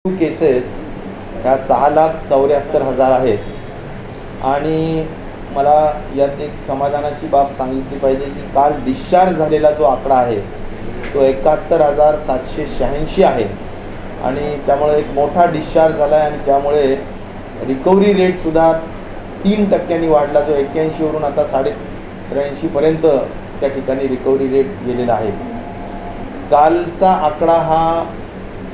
Cases ह्या 6,74,000 आहेत आणि मला यात एक समाधानाची बाब सांगितली पाहिजे की काल डिस्चार्ज झालेला जो आकडा आहे तो 71,786 आहे आणि त्यामुळे एक मोठा डिस्चार्ज झाला आहे आणि त्यामुळे रिकव्हरी रेटसुद्धा 3% वाढला, जो 81 वरून आता 83.5 पर्यंत त्या ठिकाणी रिकव्हरी रेट गेलेला आहे. कालचा आकडा हा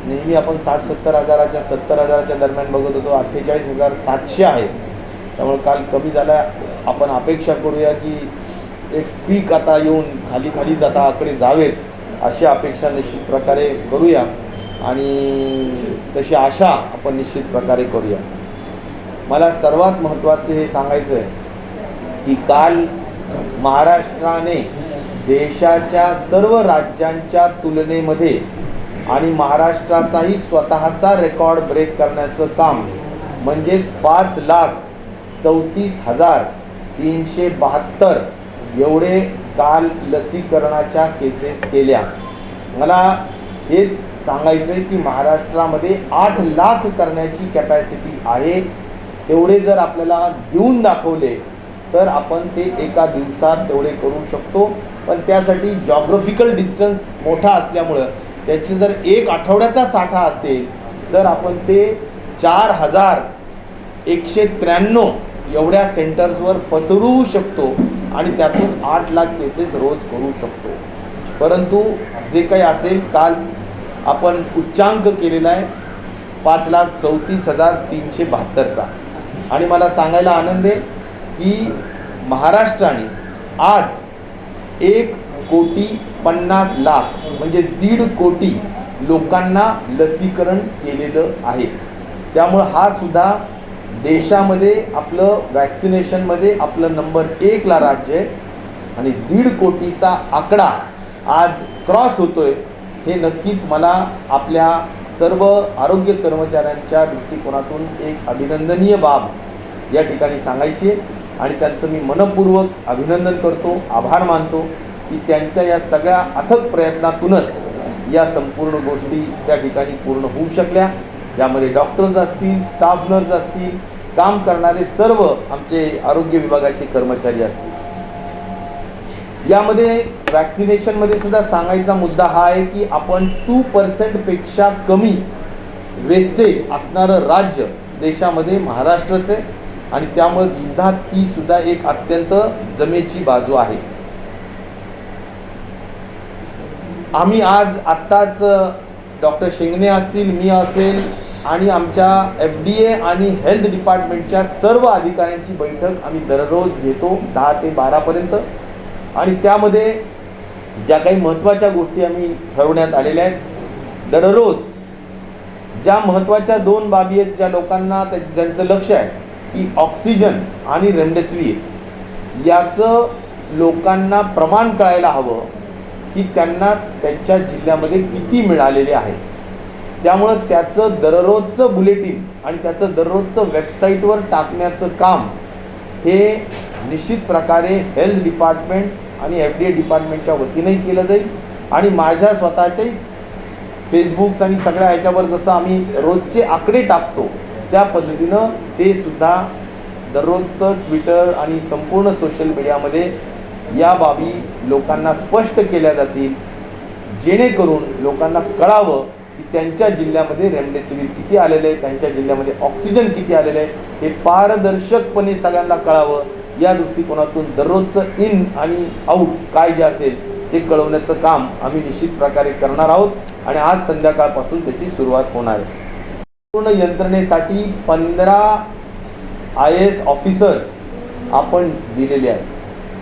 नेहमी आपण 60-70 हजाराच्या 70 हजाराच्या दरम्यान बघत होतो, 48,700 आहे. त्यामुळे काल कमी झाला. आपण अपेक्षा करूया की एक पीक आता येऊन खालीच आता आकडे जावेत अशी अपेक्षा निश्चित प्रकारे करूया आणि तशी आशा आपण निश्चित प्रकारे करूया. मला सर्वात महत्त्वाचे हे सांगायचं आहे की काल महाराष्ट्राने देशाच्या सर्व राज्यांच्या तुलनेमध्ये आणि महाराष्ट्राचाही स्वतःचा रेकॉर्ड ब्रेक करण्याचं काम म्हणजेच 5,34,372 एवढे काल लसीकरणाच्या केसेस केल्या. मला हेच सांगायचं आहे की महाराष्ट्रामध्ये 8 लाख करण्याची कॅपॅसिटी आहे. तेवढे जर आपल्याला देऊन दाखवले तर आपण ते एका दिवसात तेवढे करू शकतो. पण त्यासाठी जॉग्राफिकल डिस्टन्स मोठा असल्यामुळं त्याचे जर एक आठवड्याचा साठा असेल तर आपण ते 4,193 एवढ्या सेंटर्सवर पसरवू शकतो आणि त्यातून 8 लाख केसेस रोज करू शकतो. परंतु जे काही असेल काल आपण उच्चांक केलेला आहे 5,34,372चा आणि मला सांगायला आनंद आहे की महाराष्ट्राने आज 1,50,00,000 म्हणजे 1.5 कोटी लोकांना लसीकरण केलेलं आहे. त्यामुळं हा सुद्धा देशामध्ये आपलं वॅक्सिनेशनमध्ये आपलं नंबर 1ला राज्य आहे आणि 1.5 कोटीचा आकडा आज क्रॉस होतोय. हे नक्कीच मला आपल्या सर्व आरोग्य कर्मचाऱ्यांच्या दृष्टिकोनातून एक अभिनंदनीय बाब या ठिकाणी सांगायची आहे आणि त्यांचं मी मनपूर्वक अभिनंदन करतो, आभार मानतो की त्यांच्या या सगळ्या अथक प्रयत्नातूनच या संपूर्ण गोष्टी त्या ठिकाणी पूर्ण होऊ शकल्या. ज्यामध्ये डॉक्टर्स असतील, स्टाफ नर्स असतील, काम करणारे सर्व आमचे आरोग्य विभागाचे कर्मचारी असतील. यामध्ये वॅक्सिनेशनमध्ये सुद्धा सांगायचा मुद्दा हा आहे की आपण 2% पेक्षा कमी वेस्टेज असणारं राज्य देशामध्ये महाराष्ट्रचं आहे आणि त्यामुळे सुद्धा ती सुद्धा एक अत्यंत जमेची बाजू आहे. आम्ही आज आत्ताच डॉक्टर शिंगणे असतील, मी असेल आणि आमच्या FDA आणि हेल्थ डिपार्टमेंटच्या सर्व अधिकाऱ्यांची बैठक आम्ही दररोज घेतो 10 ते 12 पर्यंत आणि त्यामध्ये ज्या काही महत्त्वाच्या गोष्टी आम्ही ठरवण्यात आलेल्या आहेत. दररोज ज्या महत्त्वाच्या 2 बाबी आहेत ज्या लोकांना ज्यांचं लक्ष आहे की ऑक्सिजन आणि रेमडेसिवीर याचं लोकांना प्रमाण कळायला हवं की त्यांना त्यांच्या जिल्ह्यामध्ये किती मिळालेले आहे. त्यामुळं त्याचं दररोजचं बुलेटिन आणि त्याचं दररोजचं वेबसाईटवर टाकण्याचं काम हे निश्चित प्रकारे हेल्थ डिपार्टमेंट आणि FDA डिपार्टमेंटच्या वतीनंही केलं जाईल आणि माझ्या स्वतःच्याही फेसबुक आणि सगळ्या ह्याच्यावर जसं आम्ही रोजचे आकडे टाकतो त्या पद्धतीनं ते सुद्धा दररोजचं ट्विटर आणि संपूर्ण सोशल मीडियामध्ये या बाबी लोकांना स्पष्ट केल्या जातील जेणेकरून लोकांना कळावं की त्यांच्या जिल्ह्यामध्ये रेमडेसिवीर किती आलेलं आहे, त्यांच्या जिल्ह्यामध्ये ऑक्सिजन किती आलेलं आहे, हे पारदर्शकपणे सगळ्यांना कळावं. या दृष्टिकोनातून दररोजचं इन आणि आऊट काय जे असेल ते कळवण्याचं काम आम्ही निश्चित प्रकारे करणार आहोत आणि आज संध्याकाळपासून त्याची सुरुवात होणार आहे. पूर्ण यंत्रणेसाठी 15 IAS ऑफिसर्स आपण दिलेले आहेत.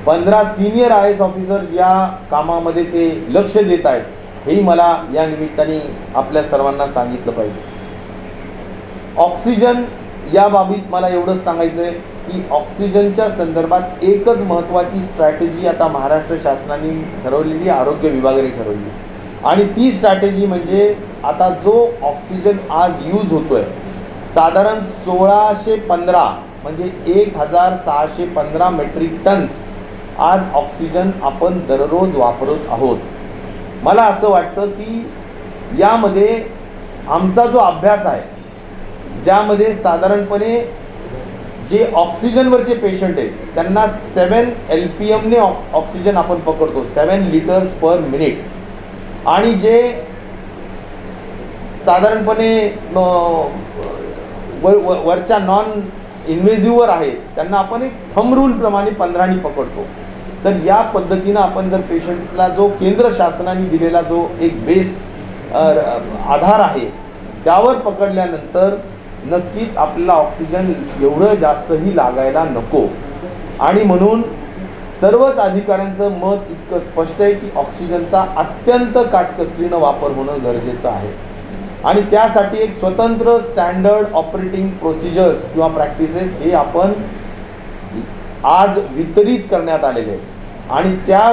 15 सिनियर IAS ऑफिसर्स या कामामध्ये ते लक्ष देत आहेत. हेही मला या निमित्ताने आपल्या सर्वांना सांगितलं पाहिजे. ऑक्सिजन या बाबतीत मला एवढंच सांगायचं आहे की ऑक्सिजनच्या संदर्भात एकच महत्त्वाची स्ट्रॅटेजी आता महाराष्ट्र शासनाने ठरवलेली, आरोग्य विभागाने ठरवली आणि ती स्ट्रॅटेजी म्हणजे आता जो ऑक्सिजन आज यूज होतोय साधारण 1615 म्हणजे 1,615 मेट्रिक टन्स आज ऑक्सिजन आपण दररोज वापरत आहोत. मला असं वाटतं की यामध्ये आमचा जो अभ्यास आहे, ज्यामध्ये साधारणपणे जे ऑक्सिजनवरचे पेशंट आहेत त्यांना 7 LPMने ऑक्सिजन आपण पकडतो, 7 लिटर्स पर मिनिट. आणि जे साधारणपणे वरच्या नॉन इन्व्हेजिव्हवर आहे त्यांना आपण एक थंब रूलप्रमाणे 15 पकडतो. तर या पद्धतीनं आपण जर पेशंट्सला जो केंद्र शासनाने दिलेला जो एक बेस आधार आहे त्यावर पकडल्यानंतर नक्कीच आपल्याला ऑक्सिजन एवढं जास्तही लागायला नको. आणि म्हणून सर्वच अधिकाऱ्यांचं मत इतकं स्पष्ट आहे की ऑक्सिजनचा अत्यंत काटकसरीनं वापर होणं गरजेचं आहे. आणि त्यासाठी एक स्वतंत्र स्टँडर्ड ऑपरेटिंग प्रोसिजर्स किंवा प्रॅक्टिसेस हे आपण आज वितरित करण्यात आलेले आहेत. आणि त्या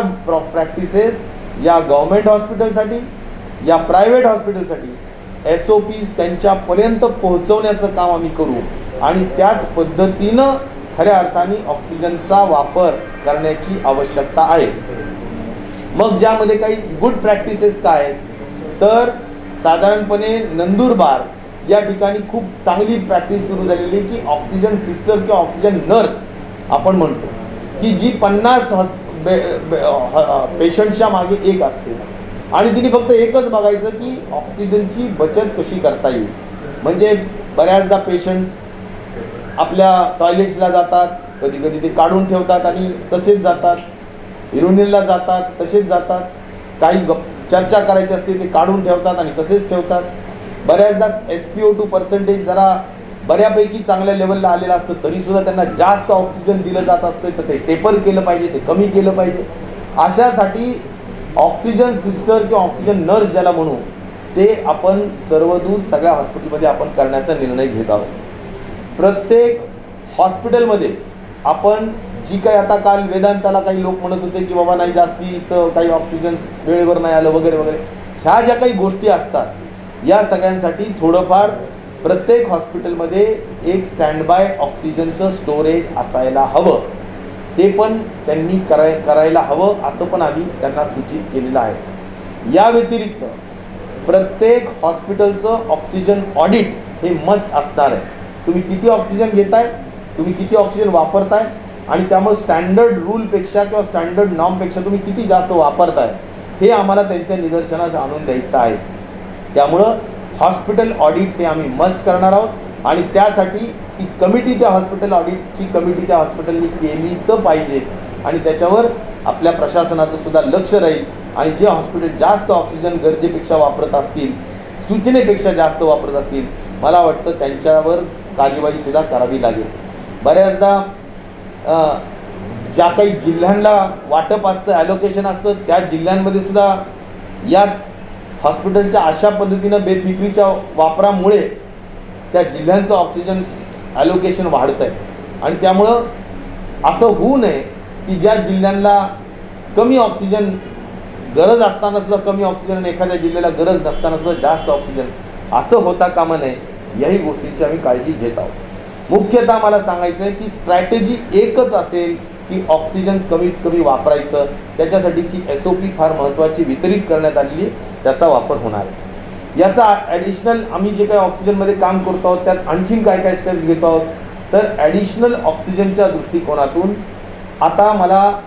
प्रॅक्टिसेस या गव्हर्मेंट हॉस्पिटलसाठी, या प्रायव्हेट हॉस्पिटलसाठी SOPs त्यांच्यापर्यंत पोहोचवण्याचं काम आम्ही करू. आणि त्याच पद्धतीनं खऱ्या अर्थाने ऑक्सिजनचा वापर करण्याची आवश्यकता आहे. मग ज्यामध्ये काही गुड प्रॅक्टिसेस काय आहेत, तर साधारणपणे नंदुरबार या ठिकाणी खूप चांगली प्रॅक्टिस सुरू झालेली की ऑक्सिजन सिस्टर किंवा ऑक्सिजन नर्स आपण म्हणतो की जी 50 पेशंटच्या मागे एक असते. आणि तिने फक्त एकच बघायचं की ऑक्सिजनची बचत कशी करता येईल. म्हणजे बऱ्याचदा पेशंट्स आपल्या टॉयलेट्सला जातात, कधी कधी ते काढून ठेवतात आणि तसेच जातात, युरिनलला जातात तसेच जातात, काही चर्चा करायची असते ते काढून ठेवतात आणि तसेच ठेवतात. बऱ्याचदा SpO2% जरा बऱ्यापैकी चांगल्या लेवलला आलेलं असतं तरीसुद्धा त्यांना जास्त ऑक्सिजन दिलं जात असतं, तर ते टेपर केलं पाहिजे, ते कमी केलं पाहिजे. अशासाठी ऑक्सिजन सिस्टर किंवा ऑक्सिजन नर्स ज्याला म्हणू ते आपण सर्वदूर सगळ्या हॉस्पिटलमध्ये आपण करण्याचा निर्णय घेत आहोत. प्रत्येक हॉस्पिटलमध्ये आपण जी काही आता काल वेदांताला काही लोक म्हणत होते की बाबा नाही जास्तीचं काही ऑक्सिजन वेळेवर नाही आलं वगैरे वगैरे, ह्या ज्या काही गोष्टी असतात या सगळ्यांसाठी थोडंफार प्रत्येक हॉस्पिटलमध्ये एक स्टँड बाय ऑक्सिजनचं स्टोरेज असायला हवं. ते पण त्यांनी करायला हवं असं पण आम्ही त्यांना सूचित केलेलं आहे. या व्यतिरिक्त प्रत्येक हॉस्पिटलचं ऑक्सिजन ऑडिट हे मस्ट असणार आहे. तुम्ही किती ऑक्सिजन घेताय, तुम्ही किती ऑक्सिजन वापरताय आणि त्यामुळे स्टँडर्ड रूलपेक्षा किंवा स्टँडर्ड नॉर्मपेक्षा तुम्ही किती जास्त वापरताय हे आम्हाला त्यांच्या निदर्शनास आणून द्यायचं आहे. त्यामुळं हॉस्पिटल ऑडिट हे आम्ही मस्ट करणार आहोत. आणि त्यासाठी ती कमिटी, त्या हॉस्पिटल ऑडिटची कमिटी त्या हॉस्पिटलनी केलीच पाहिजे. आणि त्याच्यावर आपल्या प्रशासनाचं सुद्धा लक्ष राहील. आणि जे हॉस्पिटल जास्त ऑक्सिजन गरजेपेक्षा वापरत असतील, सूचनेपेक्षा जास्त वापरत असतील, मला वाटतं त्यांच्यावर कार्यवाहीसुद्धा करावी लागेल. बऱ्याचदा ज्या काही जिल्ह्यांना वाटप असतं, ॲलोकेशन असतं, त्या जिल्ह्यांमध्ये सुद्धा याच हॉस्पिटलच्या अशा पद्धतीनं बेफिक्रीच्या वापरामुळे त्या जिल्ह्यांचं ऑक्सिजन ॲलोकेशन वाढतं आहे. आणि त्यामुळं असं होऊ नये की ज्या जिल्ह्यांना कमी ऑक्सिजन गरज असताना सुद्धा कमी ऑक्सिजन आणि एखाद्या जिल्ह्याला गरज नसताना सुद्धा जास्त ऑक्सिजन, असं होता कामा नये. याही गोष्टीची आम्ही काळजी घेत आहोत. मुख्यतः मला सांगायचं आहे की स्ट्रॅटेजी एकच असेल की ऑक्सिजन कमीत कमी वापरायचं. त्याच्यासाठीची SOP फार महत्त्वाची वितरित करण्यात आलेली, त्याचा वापर होणार आहे. याचा ॲडिशनल आम्ही जे काही ऑक्सिजनमध्ये काम करतो आहोत त्यात आणखीन काय काय स्टेप्स घेतो आहोत. तर ॲडिशनल ऑक्सिजनच्या दृष्टिकोनातून आता मला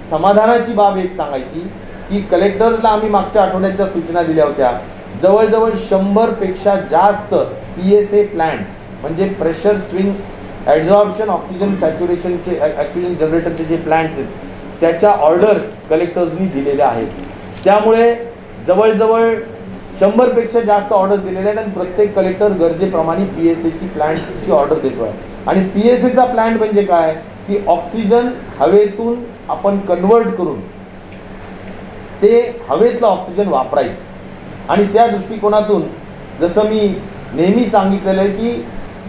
समाधानाची बाब एक सांगायची की कलेक्टर्सला आम्ही मागच्या आठवड्याच्या सूचना दिल्या होत्या. जवळजवळ 100पेक्षा जास्त PSA प्लॅन्ट म्हणजे प्रेशर स्विंग ॲब्झॉर्प्शन ऑक्सिजन सॅच्युरेशनचे ऑक्सिजन जनरेटरचे जे प्लॅन्ट्स आहेत त्याच्या ऑर्डर्स कलेक्टर्सनी दिलेल्या आहेत. त्यामुळे जवळजवळ 100पेक्षा जास्त ऑर्डर दिलेल्या आहेत आणि प्रत्येक कलेक्टर गरजेप्रमाणे PSAची प्लॅन्टची ऑर्डर देतो आहे. आणि PSAचा प्लॅन्ट म्हणजे काय की ऑक्सिजन हवेतून आपण कन्वर्ट करून ते हवेतलं ऑक्सिजन वापरायचं. आणि त्या दृष्टिकोनातून जसं मी नेहमी सांगितलेलं आहे की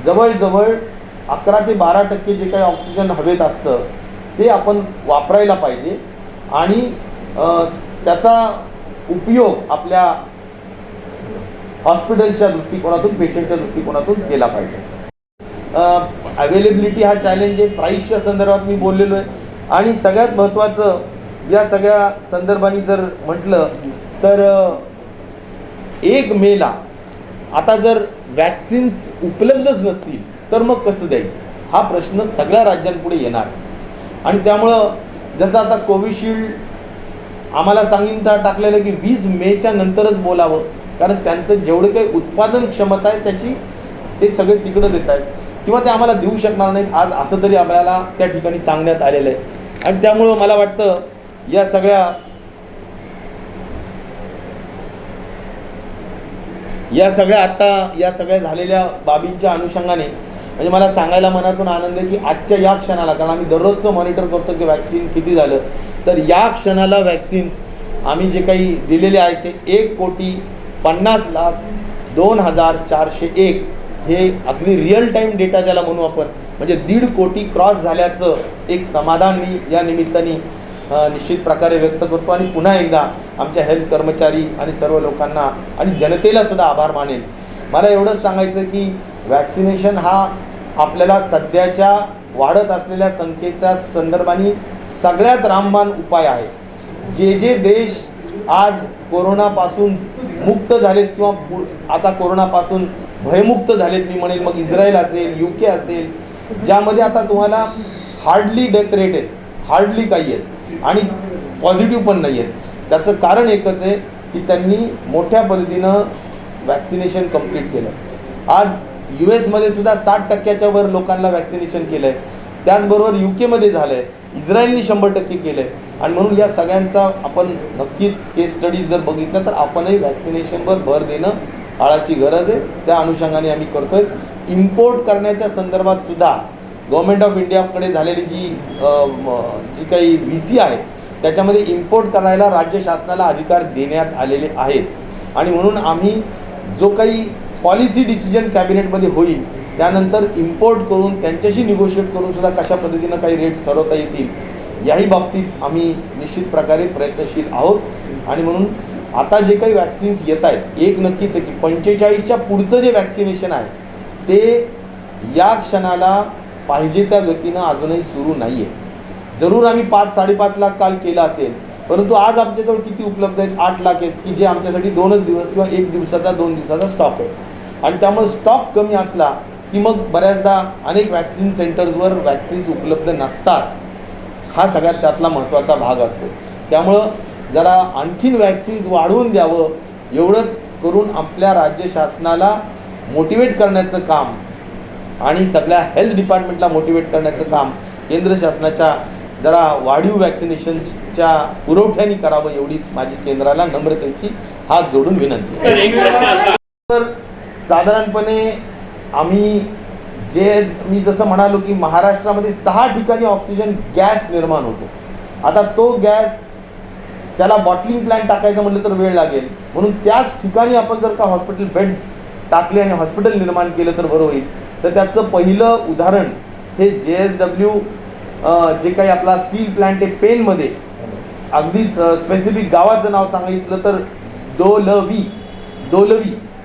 जवळजवळ 11 ते 12% जे काही ऑक्सिजन हवेत असतं ते आपण वापरायला पाहिजे. आणि त्याचा उपयोग आपल्या हॉस्पिटलच्या दृष्टिकोनातून, पेशंटच्या दृष्टिकोनातून केला पाहिजे. अवेलेबिलिटी हा चॅलेंज आहे. प्राईसच्या संदर्भात मी बोललेलो आहे. आणि सगळ्यात महत्त्वाचं या सगळ्या संदर्भाने जर म्हटलं तर 1 मेला आता जर वॅक्सिन्स उपलब्धच नसतील तर मग कसं द्यायचं, हा प्रश्न सगळ्या राज्यांपुढे येणार. आणि त्यामुळं जसं आता कोविशिल्ड आम्हाला सांगितलं टाकलेलं की 20 मेच्या नंतरच बोलावं, कारण त्यांचं जेवढं काही उत्पादन क्षमता आहे त्याची ते सगळे तिकडं देत आहेत, किंवा ते आम्हाला देऊ शकणार नाहीत आज, असं तरी आपल्याला त्या ठिकाणी सांगण्यात आलेलं आहे. आणि त्यामुळं मला वाटतं या सगळ्या झालेल्या बाबींच्या अनुषंगाने म्हणजे मला सांगायला मनातून आनंद आहे की आजच्या या क्षणाला, कारण आम्ही दररोजचं मॉनिटर करतो की वॅक्सिन किती झालं, तर या क्षणाला वॅक्सिन्स आम्ही जे काही दिलेले आहेत ते 1,50,02,401 हे अगदी रिअल टाईम डेटा ज्याला म्हणू आपण, म्हणजे 1.5 कोटी क्रॉस झाल्याचं एक समाधान मी या निमित्ताने निश्चित प्रकारे व्यक्त करतो. आणि पुन्हा एकदा आमच्या हेल्थ कर्मचारी आणि सर्व लोकांना आणि जनतेला सुद्धा आभार मानेल. मला एवढंच सांगायचं की वॅक्सिनेशन हा आपल्याला सध्याच्या वाढत असलेल्या संख्येच्या संदर्भाने सगळ्यात रामबाण उपाय आहे. जे देश आज कोरोनापासून मुक्त झालेत किंवा आता कोरोनापासून भयमुक्त झालेत मी म्हणेल, मग इस्रायल असेल, UK असेल, ज्यामध्ये आता तुम्हाला हार्डली डेथ रेट आहेत, हार्डली काही आहेत आणि पॉझिटिव्ह पण नाही आहेत. त्याचं कारण एकच आहे की त्यांनी मोठ्या पद्धतीनं वॅक्सिनेशन कंप्लीट केलं. आज US मध्ये सुद्धा 60% वर लोकांना वॅक्सिनेशन केलं आहे. त्याचबरोबर UK मध्ये झालं आहे, इस्रायलनी 100% केलं आहे. आणि म्हणून या सगळ्यांचा आपण नक्कीच केस स्टडीज जर बघितलं तर आपणही वॅक्सिनेशनवर भर देणं काळाची गरज आहे. त्या अनुषंगाने आम्ही करतोय. इम्पोर्ट करण्याच्या संदर्भात सुद्धा गव्हर्नमेंट ऑफ इंडियाकडे झालेली जी काही VC आहे त्याच्यामध्ये इम्पोर्ट करायला राज्य शासनाला अधिकार देण्यात आलेले आहेत. आणि म्हणून आम्ही जो काही पॉलिसी डिसिजन कॅबिनेटमध्ये होईल त्यानंतर इम्पोर्ट करून त्यांच्याशी निगोशिएट करून सुद्धा कशा पद्धतीनं काही रेट्स ठरवता येतील याही बाबतीत आम्ही निश्चित प्रकारे प्रयत्नशील आहोत. आणि म्हणून आता जे काही वॅक्सिन्स येत आहेत, एक नक्कीच आहे की 45च्या पुढचं जे वॅक्सिनेशन आहे ते या क्षणाला पाहिजे त्या गतीनं अजूनही सुरू नाही आहे. जरूर आम्ही 5-5.5 लाख काल केलं असेल, परंतु आज आमच्याजवळ किती उपलब्ध आहेत? 8 लाख आहेत की जे आमच्यासाठी 2 दिवस किंवा 1 दिवसाचा 2 दिवसाचा स्टॉक आहे. आणि त्यामुळे स्टॉक कमी असला की मग बऱ्याचदा अनेक वॅक्सिन सेंटर्सवर वॅक्सिन्स उपलब्ध नसतात. हा सगळ्यात त्यातला महत्त्वाचा भाग असतो. त्यामुळं जरा आणखीन वॅक्सिन्स वाढवून द्यावं एवढंच करून आपल्या राज्य शासनाला मोटिवेट करण्याचं काम आणि सगळ्या हेल्थ डिपार्टमेंटला मोटिवेट करण्याचं काम केंद्र शासनाच्या जरा वाढीव वॅक्सिनेशनच्या पुरवठ्याने करावं एवढीच माझी केंद्राला नम्रतेची हात जोडून विनंती. तर साधारणपणे आम्ही मी जसं म्हणालो की महाराष्ट्रामध्ये 6 ठिकाणी ऑक्सिजन गॅस निर्माण होतो. आता तो गॅस त्याला बॉटलिंग प्लॅन्ट टाकायचं म्हटलं तर वेळ लागेल, म्हणून त्याच ठिकाणी आपण जर का हॉस्पिटल बेड्स टाकले आणि हॉस्पिटल निर्माण केलं तर बरं होईल. तर त्याचं पहिलं उदाहरण हे JSW जे काही आपला स्टील प्लॅन्ट आहे पेनमध्ये, अगदीच स्पेसिफिक गावाचं नाव सांगितलं तर दोलवी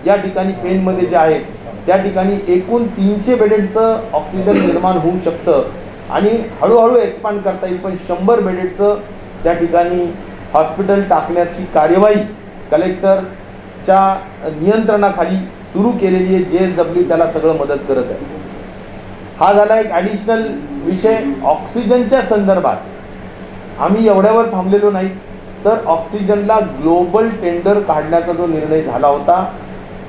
या ठिकाणी पेनमध्ये जे आहे त्या ठिकाणी एकूण 300 बेडेडचं ऑक्सिजन निर्माण होऊ शकतं आणि हळूहळू एक्सपांड करता येईल. पण 100 बेडेडचं त्या ठिकाणी हॉस्पिटल टाकण्याची कार्यवाही कलेक्टरच्या नियंत्रणाखाली सुरू केलेली आहे. JSW त्याला सगळं मदत करत आहे. हा झाला एक ॲडिशनल विषय. ऑक्सिजनच्या संदर्भात आम्ही एवढ्यावर थांबलेलो नाही, तर ऑक्सिजनला ग्लोबल टेंडर काढण्याचा जो निर्णय झाला होता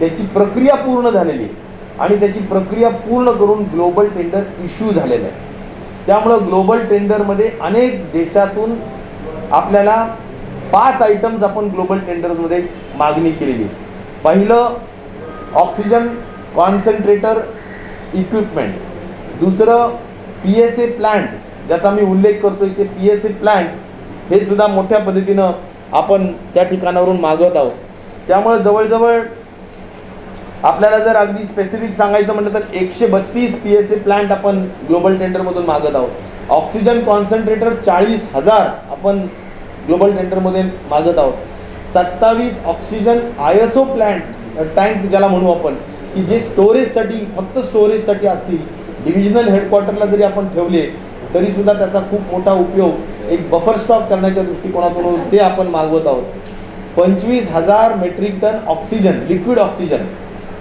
त्याची प्रक्रिया पूर्ण झालेली आहे आणि त्याची प्रक्रिया पूर्ण करून ग्लोबल टेंडर इश्यू झालेलं आहे. त्यामुळं ग्लोबल टेंडरमध्ये अनेक देशातून आपल्याला 5 आयटम्स आपण ग्लोबल टेंडरमध्ये मागणी केलेली आहे. पहिलं ऑक्सिजन कॉन्सन्ट्रेटर इक्विपमेंट, दुसरं PSA प्लांट ज्याचा मी उल्लेख करतो इथे, PSA प्लांट हे सुद्धा मोठ्या पद्धतीनं आपण त्या ठिकाणावरून मागवत आहोत. त्यामुळे जवळजवळ आपल्याला जर अगदी स्पेसिफिक सांगायचं म्हटलं तर 132 PSA प्लांट आपण ग्लोबल टेंडरमधून मागत आहोत. ऑक्सिजन कॉन्सन्ट्रेटर 40,000 आपण ग्लोबल टेंडरमध्ये मागत आहोत. 27 ऑक्सिजन ISO प्लांट टँक ज्याला म्हणू आपण, की जे स्टोरेजसाठी, फक्त स्टोरेजसाठी असतील. डिव्हिजनल हेडक्वार्टरला जरी आपण ठेवले तरीसुद्धा त्याचा खूप मोठा उपयोग एक बफर स्टॉक करण्याच्या दृष्टिकोनातून ते आपण मागवत आहोत. 25,000 metric ton oxygen, liquid oxygen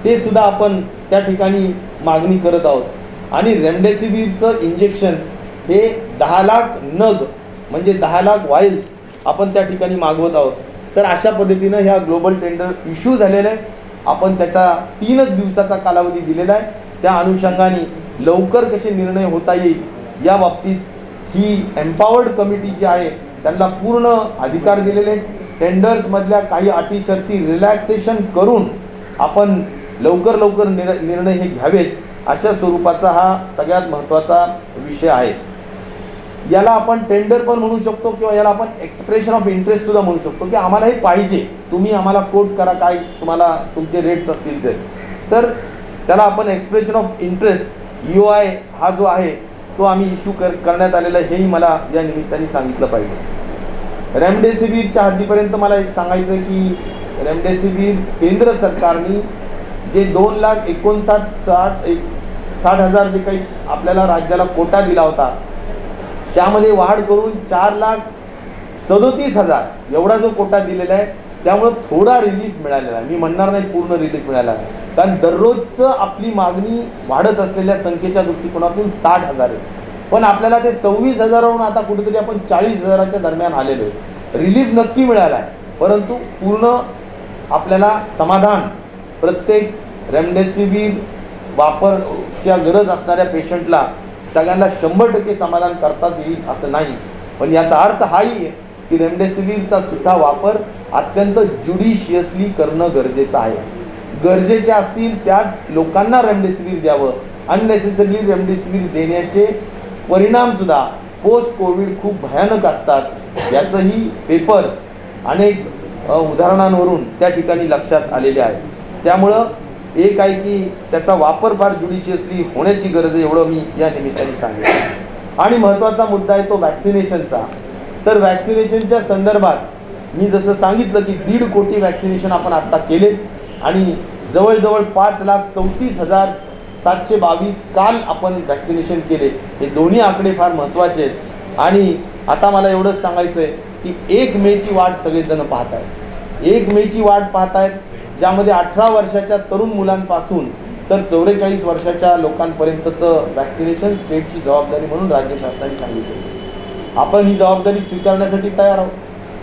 ते सुद्धा आपण त्या ठिकाणी मागणी करत आहोत। आणि रेमडेसिवीरचं इंजेक्शन्स हे 10 लाख नग म्हणजे 10 लाख वाईल्स आपण त्या ठिकाणी मागवत आहोत। तर अशा पद्धतीनं ह्या ग्लोबल टेंडर इश्यू झालेलं आहे। आपण त्याचा 3च दिवसाचा कालावधी दिलेला आहे। त्या अनुषंगाने लवकर कसे निर्णय होता येईल या बाबतीत ही एम्पावर्ड कमिटी जी आहे त्यांना पूर्ण अधिकार दिलेले आहेत। टेंडर्समधल्या काही अटी शर्ती रिलॅक्सेशन करून आपण लवकर निर्णय हे घ्यावेत, अशा स्वरूपाचा हा सगळ्यात महत्त्वाचा विषय आहे। याला आपण टेंडर पण म्हणू शकतो किंवा याला आपण एक्सप्रेशन ऑफ इंटरेस्ट सुद्धा म्हणू शकतो की आम्हाला हे पाहिजे, तुम्ही आम्हाला कोट करा काय तुम्हाला तुमचे रेट्स असतील तर त्याला आपण एक्सप्रेशन ऑफ इंटरेस्ट EOI हा जो आहे तो आम्ही इश्यू करण्यात आलेला आहे, हेही मला या निमित्ताने सांगितलं पाहिजे। रेमडेसिवीरच्या हद्दीपर्यंत मला एक सांगायचं आहे की रेमडेसिवीर केंद्र सरकारने जे 2,59,60,000 जे काही आपल्याला राज्याला कोटा दिला होता त्यामध्ये वाढ करून 4,37,000 एवढा जो कोटा दिलेला आहे त्यामुळे थोडा रिलीफ मिळालेला आहे। मी म्हणणार नाही पूर्ण रिलीफ मिळाला आहे, कारण दररोजचं आपली मागणी वाढत असलेल्या संख्येच्या दृष्टिकोनातून 60,000 आहे, पण आपल्याला ते 26,000वरून आता कुठेतरी आपण 40,000च्या दरम्यान आलेलो आहे। रिलीफ नक्की मिळाला आहे, परंतु पूर्ण आपल्याला समाधान प्रत्येक रेमडेसिवीर वापरच्या गरज असणाऱ्या पेशंटला सगळ्यांना 100% समाधान करताच येईल असं नाही। पण याचा अर्थ हाही आहे की रेमडेसिवीरचा सुद्धा वापर अत्यंत ज्युडिशियसली करणं गरजेचं आहे। गरजेचे असतील त्याच लोकांना रेमडेसिवीर द्यावं। अननेसेसरली रेमडेसिवीर देण्याचे परिणामसुद्धा पोस्ट कोविड खूप भयानक असतात, याचंही पेपर्स अनेक उदाहरणांवरून त्या ठिकाणी लक्षात आलेले आहे। त्यामुळं एक आहे की त्याचा वापर फार ज्युडिशियसली होण्याची गरज आहे, एवढं मी या निमित्ताने सांगितलं। आणि महत्त्वाचा मुद्दा आहे तो वॅक्सिनेशनचा। तर वॅक्सिनेशनच्या संदर्भात मी जसं सांगितलं की 1.5 कोटी वॅक्सिनेशन आपण आत्ता केले आणि जवळजवळ 5,34,722 काल आपण वॅक्सिनेशन केले। हे दोन्ही आकडे फार महत्त्वाचे आहेत। आणि आता मला एवढंच सांगायचं आहे की 1 मेची वाट सगळेजण पाहत आहेत। 1 मेची वाट पाहत आहेत, ज्यामध्ये 18 वर्षाच्या तरुण मुलांपासून तर 44 वर्षाच्या लोकांपर्यंतचं वॅक्सिनेशन स्टेटची जबाबदारी म्हणून राज्य शासनाने सांगितले। आपण ही जबाबदारी स्वीकारण्यासाठी तयार आहोत।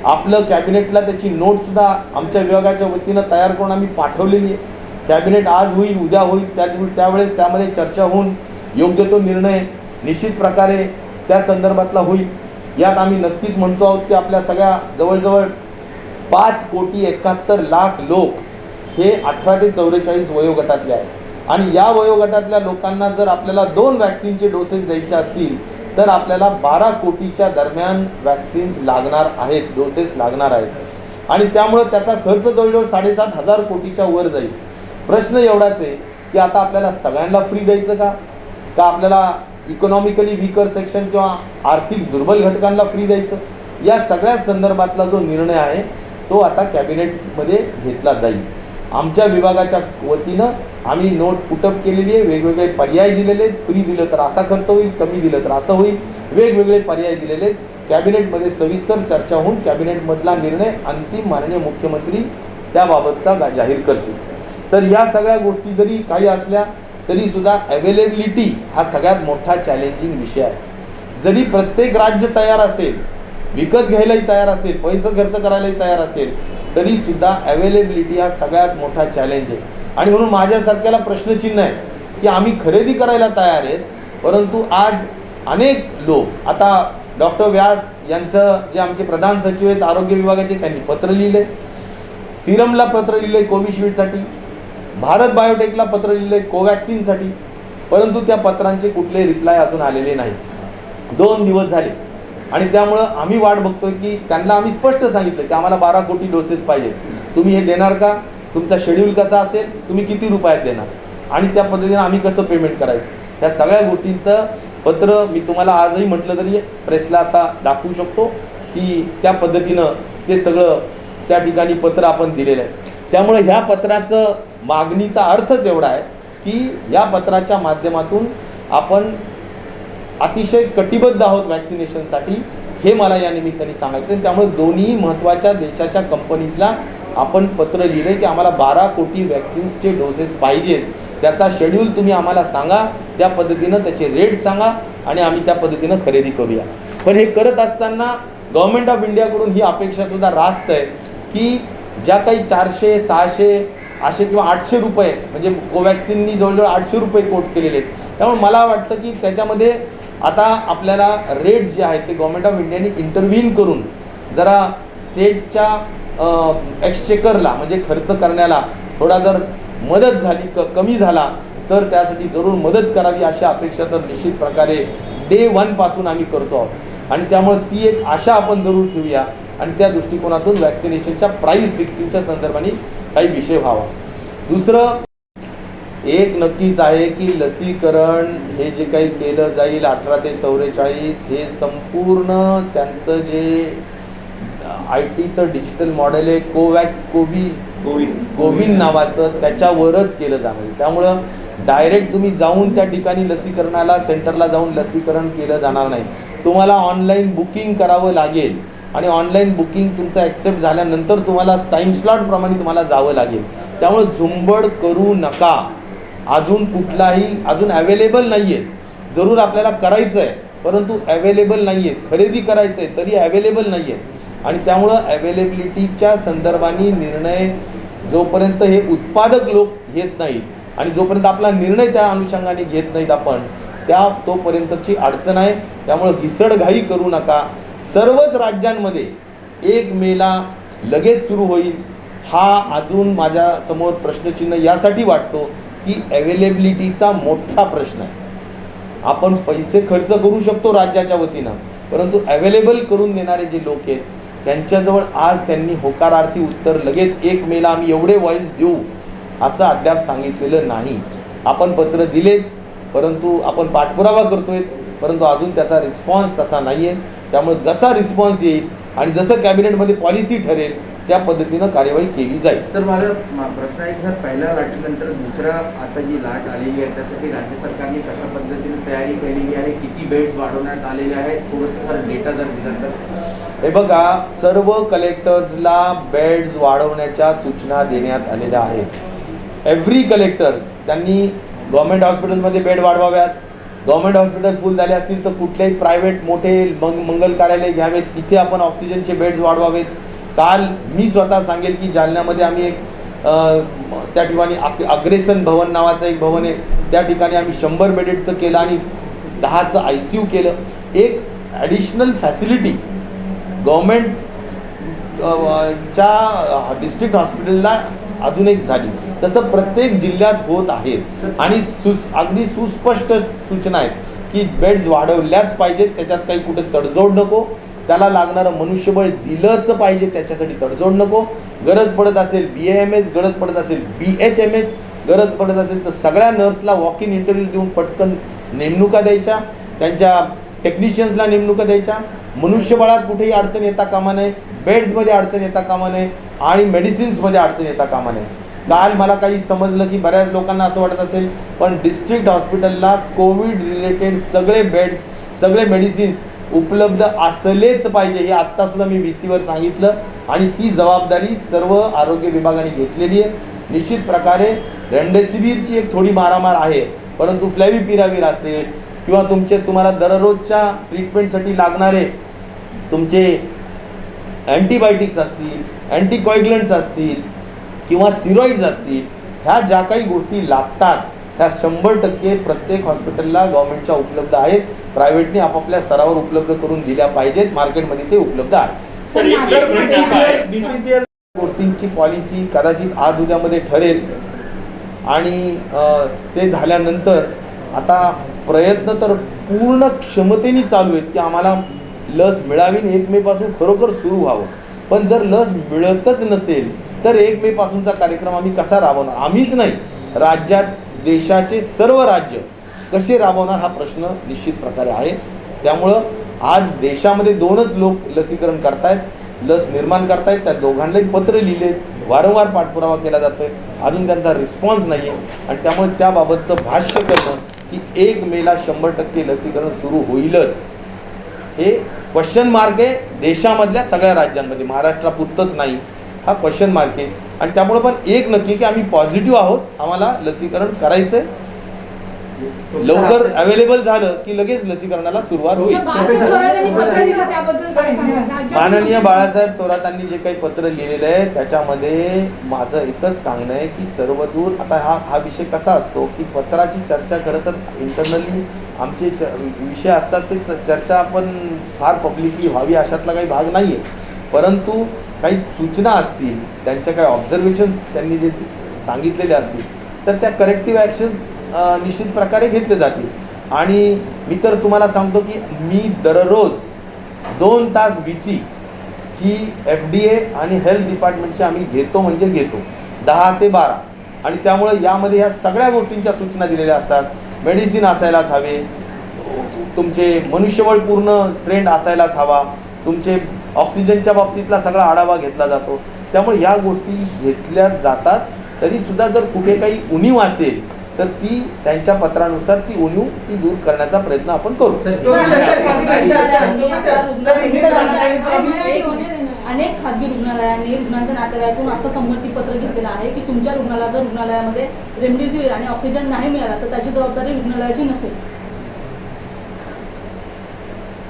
आपलं कॅबिनेटला त्याची नोटसुद्धा आमच्या विभागाच्या वतीनं तयार करून आम्ही पाठवलेली आहे। कॅबिनेट आज होईल, उद्या होईल, त्यावेळेस त्यामध्ये चर्चा होऊन योग्य तो निर्णय निश्चित प्रकारे त्या संदर्भातला होईल। यात आम्ही नक्कीच म्हणतो आहोत की आपल्या सगळ्या जवळजवळ 5,71,00,000 लोक हे 18 ते 44 वयोगटातले आहेत। आणि या वयोगटातल्या लोकांना जर आपल्याला 2 वॅक्सिनचे डोसेस द्यायचे असतील तर आपल्याला 12 कोटीच्या दरम्यान वॅक्सिन्स लागणार आहेत, डोसेस लागणार आहेत। आणि त्यामुळं त्याचा खर्च जवळजवळ 7,500 कोटीच्या वर जाईल। प्रश्न एवढाच आहे की आता आपल्याला सगळ्यांना फ्री द्यायचं का आपल्याला इकॉनॉमिकली वीकर सेक्शन किंवा आर्थिक दुर्बल घटकांना फ्री द्यायचं? या सगळ्या संदर्भातला जो निर्णय आहे तो आता कॅबिनेटमध्ये घेतला जाईल। आमच्या विभागाच्या वतीनं आम्ही नोट पुटअप केलेली आहे, वेगवेगळे पर्याय दिलेले आहेत। फ्री दिलं तर असा खर्च होईल, कमी दिलं तर असं होईल, वेगवेगळे पर्याय दिलेले आहेत। कॅबिनेटमध्ये सविस्तर चर्चा होऊन कॅबिनेटमधला निर्णय अंतिम माननीय मुख्यमंत्री त्याबाबतचा जाहीर करतील। तर या सगळ्या गोष्टी जरी काही असल्या तरी सुद्धा अवेलेबिलिटी हा सगळ्यात मोठा चॅलेंजिंग विषय आहे। जरी प्रत्येक राज्य तयार असेल, विकत घ्यायलाही तयार असेल, पैसे खर्च करायलाही तयार असेल, तरी सुद्धा अवेलेबिलिटी हा सगळ्यात मोठा चॅलेंज आहे। आणि म्हणून माझ्यासारख्याला प्रश्नचिन्ह आहे की आम्ही खरेदी करायला तयार आहेत, परंतु आज अनेक लोक आता डॉक्टर व्यास यांचं जे आमचे प्रधान सचिव आहेत आरोग्य विभागाचे, त्यांनी पत्र लिहिले, सिरमला पत्र लिहिले कोविशिल्डसाठी, भारत बायोटेकला पत्र लिहिले कोवॅक्सिनसाठी, परंतु त्या पत्रांचे कुठलेही रिप्लाय अजून आलेले नाही। 2 दिवस झाले आणि त्यामुळं आम्ही वाट बघतोय की त्यांना आम्ही स्पष्ट सांगितलं की आम्हाला 12 कोटी डोसेस पाहिजे, तुम्ही हे देणार का? तुमचा शेड्यूल कसा असेल, तुम्ही किती रुपयात देणार आणि त्या पद्धतीने आम्ही कसं पेमेंट करायचं, ह्या सगळ्या गोष्टींचं पत्र मी तुम्हाला आजही म्हटलं तरी प्रेसला आता दाखवू शकतो की त्या पद्धतीनं ते सगळं त्या ठिकाणी पत्र आपण दिलेलं आहे। त्यामुळे ह्या पत्राचं मागणीचा अर्थच एवढा आहे की या पत्राच्या माध्यमातून आपण अतिशय कटिबद्ध आहोत वॅक्सिनेशनसाठी, हे मला या निमित्ताने सांगायचं आहे। त्यामुळे दोन्ही महत्त्वाच्या देशाच्या कंपनीजला आपण पत्र लिहिले की आम्हाला 12 कोटी वॅक्सिन्सचे डोसेस पाहिजेत, त्याचा शेड्यूल तुम्ही आम्हाला सांगा, त्या पद्धतीनं त्याचे रेट सांगा आणि आम्ही त्या पद्धतीनं खरेदी करूया. पण हे करत असताना गव्हर्नमेंट ऑफ इंडियाकडून ही अपेक्षासुद्धा रास्त आहे की ज्या काही 400, 600 असे किंवा 800 रुपये, म्हणजे कोवॅक्सिननी जवळजवळ 800 रुपये कोट केलेले आहेत. त्यामुळे मला वाटतं की त्याच्यामध्ये आता आपल्याला रेट्स जे आहेत ते गव्हर्नमेंट ऑफ इंडियाने इंटरव्हीन करून जरा स्टेटच्या एक्सचेकरला म्हणजे खर्च करण्याला थोडा जर मदत झाली, कमी झाला तर त्यासाठी जरूर मदत करावी अशी अपेक्षा तर निश्चित प्रकारे डे 1 पासून आम्ही करतो आहोत. आणि त्यामुळे ती एक आशा आपण जरूर ठेवूया आणि त्या दृष्टिकोनातून वॅक्सिनेशनच्या प्राईस फिक्सिंगच्या संदर्भाने काही विषय व्हावा. दुसरं एक नक्कीच आहे की लसीकरण हे जे काही केलं जाईल 18 ते 44 हे संपूर्ण त्यांचं जे IT डिजिटल मॉडेल आहे कोविन नावाचं, त्याच्यावरच केलं जाणार आहे. त्यामुळं डायरेक्ट तुम्ही जाऊन त्या ठिकाणी लसीकरणाला सेंटरला जाऊन लसीकरण केलं जाणार नाही. तुम्हाला ऑनलाईन बुकिंग करावं लागेल आणि ऑनलाईन बुकिंग तुमचं ॲक्सेप्ट झाल्यानंतर तुम्हाला टाईम स्लॉटप्रमाणे तुम्हाला जावं लागेल. त्यामुळं झुंबड करू नका. अजून अवेलेबल नाही आहेत, जरूर आपल्याला करायचं आहे परंतु अवेलेबल नाही आहेत, खरेदी करायचं आहे तरी अवेलेबल नाही आहेत. आणि त्यामुळं अवेलेबिलिटीच्या संदर्भाने निर्णय जोपर्यंत हे उत्पादक लोक घेत नाहीत आणि जोपर्यंत आपला निर्णय त्या अनुषंगाने घेत नाहीत आपण तोपर्यंतची अडचण आहे. त्यामुळं घिसडघाई करू नका. सर्वच राज्यांमध्ये 1 मेला लगेच सुरू होईल हा अजून माझ्यासमोर प्रश्नचिन्ह यासाठी वाटतो की अवेलेबिलिटीचा मोठा प्रश्न आहे. आपण पैसे खर्च करू शकतो राज्याच्या वतीनं, परंतु अवेलेबल करून देणारे जे लोक आहेत त्यांच्याजवळ आज त्यांनी होकारार्थी उत्तर लगेच 1 मेला आम्ही एवढे व्हॉइस देऊ असं अद्याप सांगितलेलं नाही. आपण पत्र दिलेत परंतु आपण पाठपुरावा करतोय परंतु अजून त्याचा रिस्पॉन्स तसा नाही आहे. त्यामुळे जसा रिस्पॉन्स येईल आणि जसं कॅबिनेटमध्ये पॉलिसी ठरेल त्या पद्धतीनं कार्यवाही केली जाईल. सर माझा प्रश्न आहे सर, पहिल्या लाटेनंतर दुसऱ्या आता जी लाट आलेली आहे त्यासाठी राज्य सरकारने कशा पद्धतीने तयारी केलेली आहे, किती बेड्स वाढवण्यात आलेले आहेत, थोडंसं सर डेटा जर दिला तर. हे बघा, सर्व कलेक्टर्सला बेड्स वाढवण्याच्या सूचना देण्यात आलेल्या आहेत. एव्हरी कलेक्टर त्यांनी गव्हर्नमेंट हॉस्पिटलमध्ये बेड वाढवाव्यात. गव्हर्नमेंट हॉस्पिटल फुल झाले असतील तर कुठल्याही प्रायव्हेट मोठे मंगल कार्यालय घ्यावेत, तिथे आपण ऑक्सिजनचे बेड्स वाढवावेत. काल मी स्वतः सांगेल की जालन्यामध्ये आम्ही एक त्या ठिकाणी अग्रेसन भवन नावाचं एक भवन आहे, त्या ठिकाणी आम्ही 100 बेडेडचं केलं आणि 10चं ICU केलं. एक ॲडिशनल फॅसिलिटी गव्हर्नमेंट च्या डिस्ट्रिक्ट हॉस्पिटलला अजून एक झाली. तसं प्रत्येक जिल्ह्यात होत आहेत आणि अगदी सुस्पष्ट सूचना आहेत की बेड्स वाढवल्याच पाहिजेत, त्याच्यात काही कुठे तडजोड नको. त्याला लागणारं मनुष्यबळ दिलंच पाहिजे, त्याच्यासाठी तडजोड नको. गरज पडत असेल BAMS, गरज पडत असेल BHMS, गरज पडत असेल तर सगळ्या नर्सला वॉक इन इंटरव्ह्यू देऊन पटकन नेमणुका द्यायच्या, त्यांच्या टेक्निशियन्सला नेमणुका द्यायच्या. मनुष्यबळात कुठेही अडचण येता कामा नये, बेड्समध्ये अडचण येता कामा नये आणि मेडिसिन्समध्ये अडचण येता कामा नये. काल मला काही समजलं की बऱ्याच लोकांना असं वाटत असेल पण डिस्ट्रिक्ट हॉस्पिटलला कोविड रिलेटेड सगळे बेड्स, सगळे मेडिसिन्स उपलब्ध असलेच पाहिजे हे आत्तासुद्धा मी VCवर सांगितलं आणि ती जबाबदारी सर्व आरोग्य विभागाने घेतलेली आहे. निश्चित प्रकारे रेमडेसिवीरची एक थोडी मारामार आहे परंतु फ्लॅविपिराविर असेल किंवा तुम्हाला दररोजच्या ट्रीटमेंटसाठी लागणारे तुमचे अँटीबायोटिक्स असतील, अँटीकॉइग्लंट्स असतील किंवा स्टिरॉइड्स असतील, ह्या ज्या काही गोष्टी लागतात ह्या 100% प्रत्येक हॉस्पिटलला गव्हर्नमेंटच्या उपलब्ध आहेत. प्रायव्हेटने आपापल्या स्तरावर उपलब्ध करून दिल्या पाहिजेत. मार्केटमध्ये ते उपलब्ध आहे. BPCL गोष्टींची पॉलिसी कदाचित आज उद्यामध्ये ठरेल आणि ते झाल्यानंतर आता प्रयत्न तर पूर्ण क्षमतेने चालू आहेत की आम्हाला लस मिळावी 1 मे पासून खरोखर सुरू व्हावं. पण जर लस मिळतच नसेल तर 1 मे पासूनचा कार्यक्रम आम्ही कसा राबवणार? आम्हीच नाही, राज्यात देशाचे सर्व राज्य कसे राबवणार हा प्रश्न निश्चित प्रकारे आहे. त्यामुळं आज देशामध्ये 2च लोक लसीकरण करतायत, लस निर्माण करतायत. त्या दोघांनाही पत्र लिहिले, वारंवार पाठपुरावा केला जातोय, अजून त्यांचा रिस्पॉन्स नाही आहे आणि त्यामुळे त्याबाबतचं भाष्य करणं की 1 मेला 100% लसीकरण सुरू होईलच हे क्वेश्चन मार्क आहे देशामधल्या सगळ्या राज्यांमध्ये, महाराष्ट्रापुरतंच नाही. हा क्वेश्चन मार्क आहे. आणि त्यामुळे पण एक नक्की की आम्ही पॉझिटिव्ह आहोत, आम्हाला लसीकरण करायचं आहे. लवकर अवेलेबल झालं की लगेच लसीकरणाला सुरुवात होईल. माननीय बाळासाहेब थोरातांनी जे काही पत्र लिहिलेलं आहे त्याच्यामध्ये माझं एकच सांगणं आहे की सर्वदूर आता हा विषय कसा असतो की पत्राची चर्चा खरं तर इंटरनली आमचे विषय असतात, ते चर्चा आपण फार पब्लिकली व्हावी अशातला काही भाग नाही आहे. परंतु काही सूचना असतील, त्यांच्या काही ऑब्झर्वेशन्स त्यांनी जे सांगितलेले असतील तर त्या करेक्टिव्ह ॲक्शन्स निश्चित प्रकारे घेतले जातील. आणि मी तर तुम्हाला सांगतो की मी दररोज 2 तास VC ही FDA आणि हेल्थ डिपार्टमेंटची आम्ही घेतो म्हणजे घेतो 10 ते 12. आणि त्यामुळे यामध्ये ह्या सगळ्या गोष्टींच्या सूचना दिलेल्या असतात. मेडिसिन असायलाच हवे, तुमचे मनुष्यबळ पूर्ण ट्रेंड असायलाच हवा, तुमचे ऑक्सिजनच्या बाबतीतला सगळा आढावा घेतला जातो. त्यामुळे या गोष्टी घेतल्या जातात. तरीसुद्धा जर कुठे काही उणीव असेल तर ती त्यांच्या पत्रानुसार ती उणीव ती दूर करण्याचा प्रयत्न आपण करू. अनेक खाजगी रुग्णालयांनी रुग्णांच्या नातेवाईकांकडून असं संमतीपत्र घेतलेलं आहे की तुमच्या रुग्णालयामध्ये रेमडेसिवीर आणि ऑक्सिजन नाही मिळाला तर त्याची जबाबदारी रुग्णालयाची नसेल.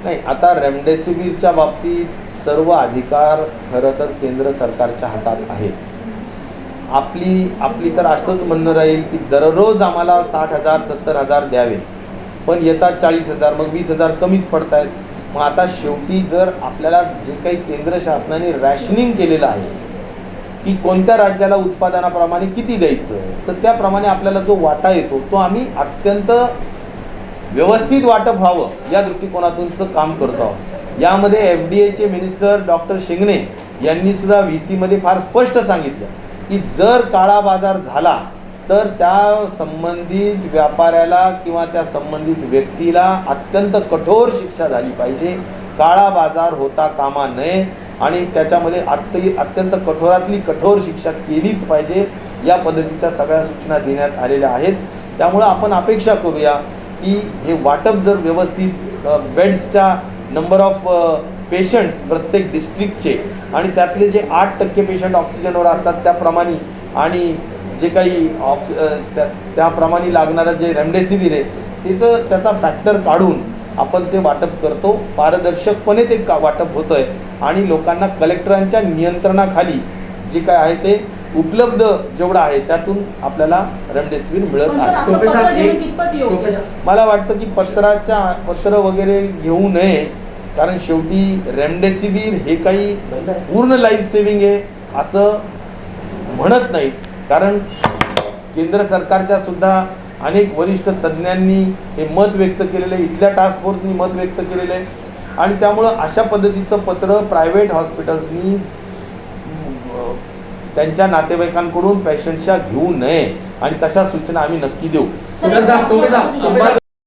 नाही, आता रेमडेसिवीरच्या बाबतीत सर्व अधिकार खरं तर केंद्र सरकारच्या हातात आहेत. आपली तर असंच म्हणणं राहील की दररोज आम्हाला 60,000 70,000 द्यावे, पण येतात 40,000, मग 20,000 कमीच पडत आहेत. मग आता शेवटी जर आपल्याला जे काही केंद्र शासनाने रॅशनिंग केलेलं आहे की कोणत्या राज्याला उत्पादनाप्रमाणे किती द्यायचं, तर त्याप्रमाणे आपल्याला जो वाटा येतो तो आम्ही अत्यंत व्यवस्थित वाटप व्हावं या दृष्टिकोनातूनचं काम करतो आहोत. यामध्ये FDAचे मिनिस्टर डॉक्टर शिंगणे यांनी सुद्धा VC मध्ये फार स्पष्ट सांगितलं की जर काळा बाजार झाला तर त्या संबंधित व्यापाऱ्याला किंवा त्या संबंधित व्यक्तीला अत्यंत कठोर शिक्षा झाली पाहिजे, काळा बाजार होता कामा नये आणि त्याच्यामध्ये अत्यंत कठोरातली कठोर शिक्षा केलीच पाहिजे. या पद्धतीच्या सगळ्या सूचना देण्यात आलेल्या आहेत. त्यामुळं आपण अपेक्षा करूया की हे वाटप जर व्यवस्थित बेड्सच्या नंबर ऑफ पेशंट्स प्रत्येक डिस्ट्रिक्टचे आणि त्यातले जे 8% पेशंट ऑक्सिजनवर असतात त्याप्रमाणे आणि जे काही त्याप्रमाणे लागणारं जे रेमडेसिवीर आहे त्याचा फॅक्टर काढून आपण ते वाटप करतो. पारदर्शकपणे ते वाटप होतं आहे आणि लोकांना कलेक्टरांच्या नियंत्रणाखाली जे काय आहे ते उपलब्ध जेवढं आहे त्यातून आपल्याला रेमडेसिवीर मिळत आहे. मला वाटतं की पत्र वगैरे घेऊ नये, कारण शेवटी रेमडेसिवीर हे काही पूर्ण लाईफ सेविंग आहे असं म्हणत नाहीत. कारण केंद्र सरकारच्या सुद्धा अनेक वरिष्ठ तज्ज्ञांनी हे मत व्यक्त केलेलं आहे, इथल्या टास्क फोर्सनी मत व्यक्त केलेलं आहे. आणि त्यामुळं अशा पद्धतीचं पत्र प्रायव्हेट हॉस्पिटल्सनी त्यांच्या नातेवाईकांकडून पेशंटच्या घेऊ नये आणि तशा सूचना आम्ही नक्की देऊ.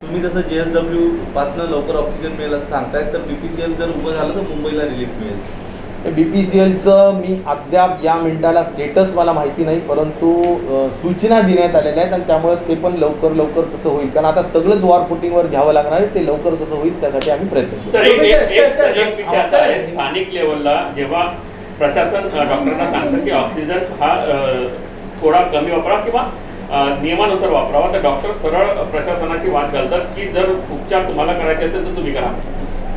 तुम्ही जसं JSW पासनं लवकर ऑक्सिजन मिळेल असं सांगतायत, तर BPCL जर उभं झालं तर मुंबईला रिलीफ मिळेल. BPCLचं मी अद्याप या मिनिटाला स्टेटस मला माहिती नाही, परंतु सूचना देण्यात आलेल्या आहेत आणि त्यामुळे ते पण लवकर कसं होईल, कारण आता सगळंच वॉर फुटिंगवर घ्यावं लागणार आहे, ते लवकर कसं होईल त्यासाठी आम्ही प्रयत्न करू. स्थानिक लेवलला जेव्हा प्रशासन डॉक्टरांना सांगतं की ऑक्सिजन हा थोडा कमी वापरा किंवा नियमानुसार वापरावा, तर डॉक्टर सरळ प्रशासनाशी वाद घालतात की जर उपचार तुम्हाला करायचे असेल तर तुम्ही करा.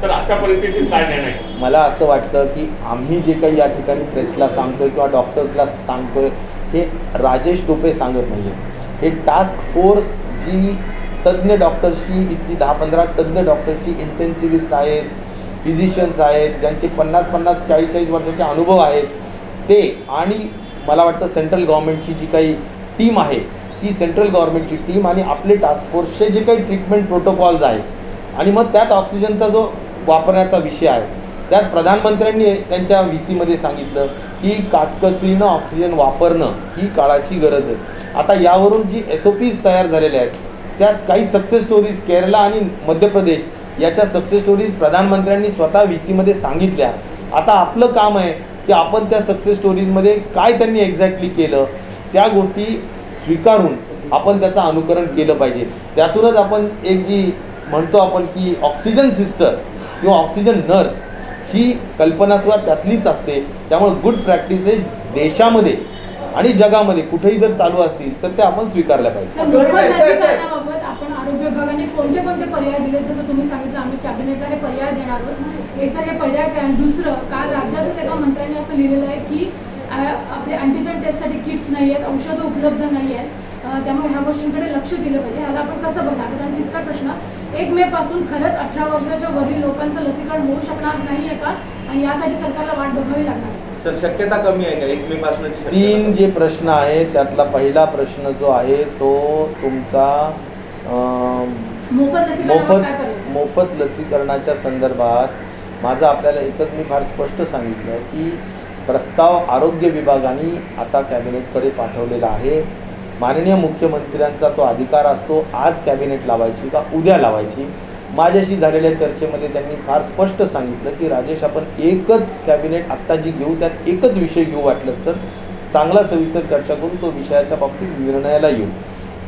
तर अशा परिस्थितीत काय निर्णय? मला असं वाटतं की आम्ही जे काही या ठिकाणी प्रेसला सांगतोय किंवा डॉक्टर्सला सांगतोय हे राजेश टोपे सांगत नाही आहे. हे टास्क फोर्स जी तज्ज्ञ डॉक्टर्सची इथली 10-15 तज्ज्ञ डॉक्टरची इंटेन्सिव्हिस्ट आहेत, फिजिशियन्स आहेत, ज्यांचे 50-50 40-40 वर्षाचे अनुभव आहेत ते, आणि मला वाटतं सेंट्रल गव्हर्नमेंटची जी काही टीम आहे ती सेंट्रल गव्हर्नमेंटची टीम आणि आपले टास्क फोर्सचे जे काही ट्रीटमेंट प्रोटोकॉल्स आहेत आणि मग त्यात ऑक्सिजनचा जो वापरण्याचा विषय आहे त्यात प्रधानमंत्र्यांनी त्यांच्या VC मध्ये सांगितलं की काटकसरीनं ऑक्सिजन वापरणं ही काळाची गरज आहे. आता यावरून जी SOPs तयार झालेल्या आहेत त्यात काही सक्सेस स्टोरीज केरला आणि मध्य प्रदेश याच्या सक्सेस स्टोरीज प्रधानमंत्र्यांनी स्वतः VC मध्ये सांगितल्या. आता आपलं काम आहे की आपण त्या सक्सेस स्टोरीजमध्ये काय त्यांनी एक्झॅक्टली केलं त्या गोष्टी स्वीकारून आपण त्याचं अनुकरण केलं पाहिजे. त्यातूनच आपण एक जी म्हणतो आपण की ऑक्सिजन सिस्टर किंवा ऑक्सिजन नर्स ही कल्पनासुद्धा त्यातलीच असते. त्यामुळे गुड प्रॅक्टिस आहे देशामध्ये आणि जगामध्ये कुठेही जर चालू असतील तर ते आपण स्वीकारल्या पाहिजे. सर, मोफत लसीकरणाबाबत आपण आरोग्य विभागाने कोणते कोणते पर्याय दिले? जसं तुम्ही सांगितलं आम्ही कॅबिनेटला हे पर्याय देणार आहोत. एक तर हे पर्याय काय, आणि दुसरं काल राज्यातच एका मंत्र्यांनी असं लिहिलेलं आहे की आपले अँटीजन टेस्टसाठी किट्स नाही आहेत, औषधं उपलब्ध नाही आहेत, त्यामुळे ह्या गोष्टींकडे लक्ष दिलं पाहिजे. ह्याला आपण कसं बघणार? आणि तिसरा प्रश्न, 1 मे पासून खरंच 18 वर्षाच्या वरील लोकांचं लसीकरण होऊ शकणार नाही आहे का? आणि यासाठी सरकारला वाट बघावी लागणार आहे? सर शक्यता कमी आहे का 1 मे पासूनची? 3 जे प्रश्न आहेत त्यातला पहिला प्रश्न जो आहे तो तुमचा मोफत लसीकरणावर काय पर्याय? मोफत लसीकरणाच्या संदर्भात माझं आपल्याला एकच मी फार स्पष्ट सांगितलं आहे की प्रस्ताव आरोग्य विभागाने आता कॅबिनेटकडे पाठवलेला आहे. माननीय मुख्यमंत्र्यांचा तो अधिकार असतो आज कॅबिनेट लावायची का उद्या लावायची. माझ्याशी झालेल्या चर्चेमध्ये त्यांनी फार स्पष्ट सांगितलं की राजेश आपण एकच कॅबिनेट आत्ता जी घेऊ त्यात एकच विषय घेऊ, वाटलंच तर चांगला सविस्तर चर्चा करून तो विषयाच्या बाबतीत निर्णयाला येऊ.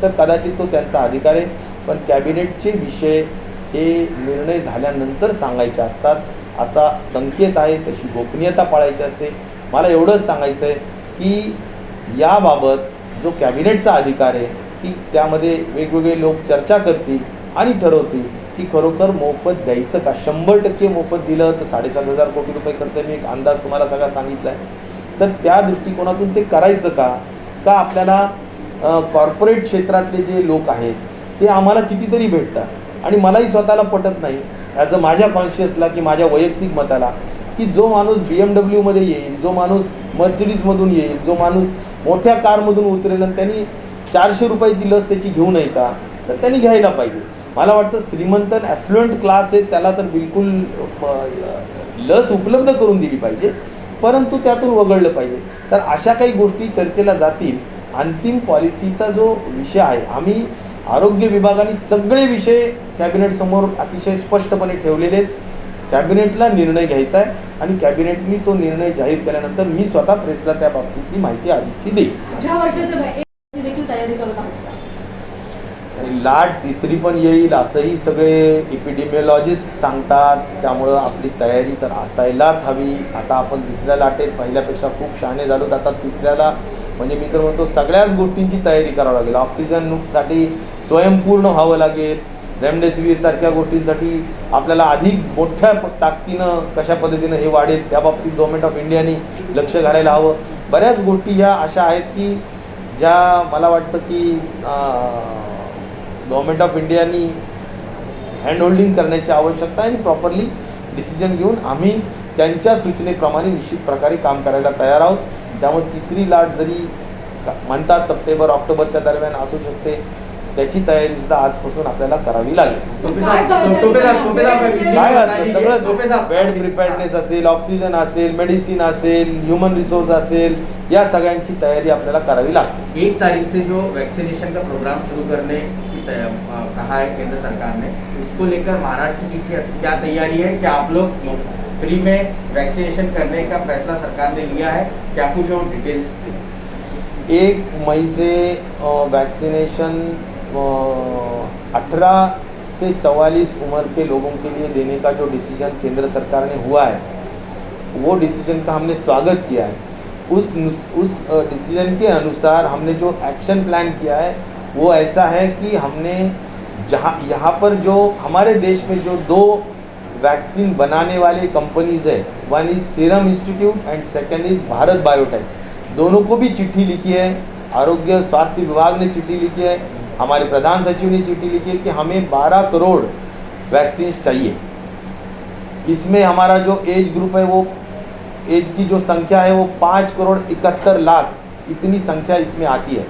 तर कदाचित तो त्यांचा अधिकार आहे, पण कॅबिनेटचे विषय हे निर्णय झाल्यानंतर सांगायचे असतात असा संकेत आहे. तशी गोपनीयता पाळायची असते. मला एवढंच सांगायचं आहे की याबाबत जो कॅबिनेटचा अधिकार आहे की त्यामध्ये वेगवेगळे लोक चर्चा करतील आणि ठरवतील की खरोखर मोफत द्यायचं का. 100% मोफत दिलं तर 7,500 कोटी रुपये खर्च, मी एक अंदाज तुम्हाला सगळा सांगितला आहे. तर त्या दृष्टिकोनातून ते करायचं का आपल्याला कॉर्पोरेट क्षेत्रातले जे लोक आहेत ते आम्हाला कितीतरी भेटतात आणि मलाही स्वतःला पटत नाही ॲज अ माझ्या कॉन्शियसला की माझ्या वैयक्तिक मताला की जो माणूस BMW मध्ये येईल, जो माणूस मर्सिडीजमधून येईल, जो माणूस मोठ्या कारमधून उतरेल आणि त्यांनी 400 रुपयाची लस त्याची घेऊ नये का, तर त्यांनी घ्यायला पाहिजे. मला वाटतं श्रीमंत ॲफ्लुएंट क्लास आहे त्याला तर बिलकुल लस उपलब्ध करून दिली पाहिजे, परंतु त्यातून वगळलं पाहिजे. तर अशा काही गोष्टी चर्चेला जातील. अंतिम पॉलिसीचा जो विषय आहे, आम्ही आरोग्य विभागाने सगळे विषय कॅबिनेटसमोर अतिशय स्पष्टपणे ठेवलेले आहेत. कॅबिनेटला निर्णय घ्यायचा आहे आणि कॅबिनेटनी तो निर्णय जाहीर केल्यानंतर मी स्वतः प्रेसला त्या बाबतीतली माहिती आधीची देईल. 18 वर्षाच्या देखील तयारी करत आहोत. आणि लाट तिसरी पण येईल असंही सगळे एपिडेमिओलॉजिस्ट सांगतात. त्यामुळं आपली तयारी तर असायलाच हवी. आता आपण दुसऱ्या लाटेत पहिल्यापेक्षा खूप शहाणे झालो, आता तिसऱ्याला म्हणजे मी तर म्हणतो सगळ्याच गोष्टींची तयारी करावी लागेल. ऑक्सिजनसाठी स्वयंपूर्ण व्हावं लागेल. रेमडेसिवीर सारख्या गोष्टींसाठी आपल्याला अधिक मोठ्या ताकदीनं कशा पद्धतीनं हे वाढेल त्या बाबतीत गव्हर्नमेंट ऑफ इंडियाने लक्ष घालायला हवं. बऱ्याच गोष्टी ह्या अशा आहेत की ज्या मला वाटतं की गव्हर्नमेंट ऑफ इंडियानी हँडहोल्डिंग करण्याची आवश्यकता आहे आणि प्रॉपरली डिसिजन घेऊन आम्ही त्यांच्या सूचनेप्रमाणे निश्चित प्रकारे काम करायला तयार आहोत. त्यामुळे तिसरी लाट जरी म्हणतात सप्टेंबर ऑक्टोबरच्या दरम्यान असू शकते, त्याची तयारीसुद्धा आजपासून आपल्याला करावी लागेल. काय असतं सगळं बेड प्रिपेअर्डनेस असेल, ऑक्सिजन असेल, मेडिसिन असेल, ह्यूमन रिसोर्स असेल, या सगळ्यांची तयारी आपल्याला करावी लागते. 1 तारीख से जो वैक्सीनेशन का प्रोग्राम शुरू करने की कहा है केंद्र सरकार ने, उसको लेकर महाराष्ट्र की क्या तैयारी है? क्या आप लोग फ्री में वैक्सीनेशन करने का फैसला सरकार ने लिया है? क्या कुछ और डिटेल्स? 1 मई से वैक्सीनेशन 18 से 44 उम्र के लोगों के लिए देने का जो डिसीजन केंद्र सरकार ने हुआ है, वो डिसीजन का हमने स्वागत किया है. उस डिसीजन के अनुसार हमने जो एक्शन प्लान किया है वो ऐसा है कि हमने यहाँ पर जो हमारे देश में जो 2 वैक्सीन बनाने वाले कंपनीज़ है, one is serum institute end second is Bharat biotech, दोनों को भी चिट्ठी लिखी है. आरोग्य स्वास्थ्य विभाग ने चिट्ठी लिखी है, हमारे प्रधान सचिव ने चिट्ठी लिखी है कि हमें 12 करोड़ वैक्सीन चाहिए. इसमें हमारा जो एज ग्रुप है वो एज की जो संख्या है वो 5 करोड़ 71 लाख इतनी संख्या इसमें आती है.